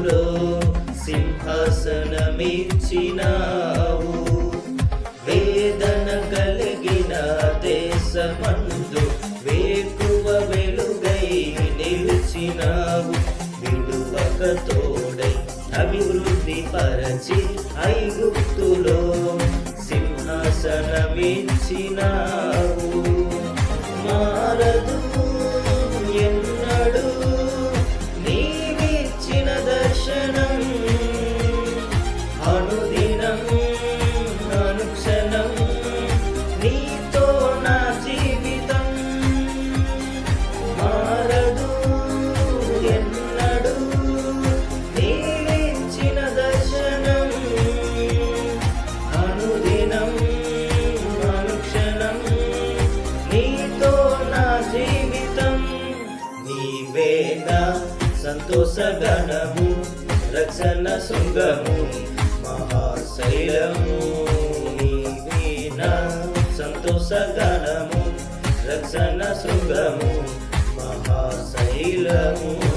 ఐగుప్తులో సింహాసనమిచ్చినావు. వేదన కలిగిన దేశమందు వేకువ వెలుగై నిలిచినావు. విడువక తోడై అభివృద్ధి పరచి ఐగుప్తులో సింహాసనమిచ్చినావు. మారదు ఎన్నడు నీవిచ్చిన దర్శనం, అనుదినం అనుక్షణం నీతో నా జీవితం. మారదు ఎన్నడు నీవిచ్చిన దర్శనం, అనుదినం అనుక్షణం నీతో నా జీవితం. నీవే నా సంతోషగణము, రక్షణ శృంగము, మహాశైలము. నీవే నా సంతోషగణము, రక్షణ శృంగము, మహాశైలము.